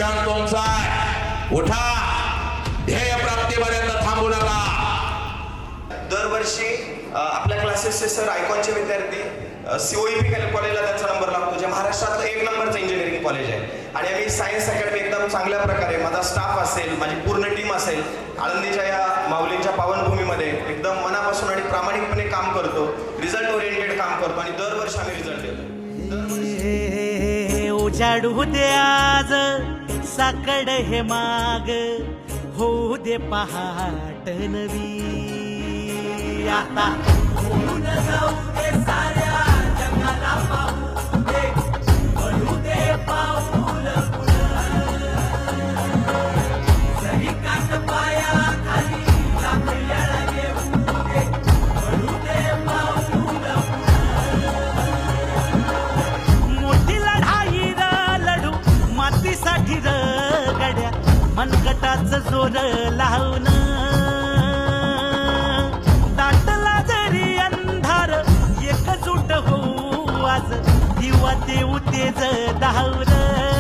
क्षण तुमचा आहे. उठा, ध्येय प्राप्तीपर्यंत थांबू नका. दरवर्षी आपल्या क्लासेसचे सर आयकॉनचे विद्यार्थी COEP कॉलेजला त्यांचा नंबर लागतो, जे महाराष्ट्रातलं 1 नंबरचं इंजिनिअरिंग कॉलेज आहे. आणि आम्ही सायन्स अकॅडमी एकदम चांगल्या प्रकारे, माझा स्टाफ असेल, माझी पूर्ण टीम असेल, आळंदीच्या या माऊलींच्या पावनभूमीमध्ये एकदम मनापासून आणि प्रामाणिकपणे काम करतो, रिझल्ट ओरिएंटेड काम करतो आणि दरवर्षी आम्ही रिझल्ट देतो. उजाडू दे आज साकड हे माग, होऊ दे पहाट नवी. आता होऊन जाऊ दे साऱ्या जगाला पाहू दे, पडू दे पाऊल पुढं. जरी काट पायाखाली आपल्याला येऊ दे, पडू दे पाऊल पुढं. मोठी लढाई लढू मातीसाठी गड्या, मनगटाच जोर लावून. दाटला जरी अंधार एकजूट होऊ आज, दिवा देऊ तेज धावलं.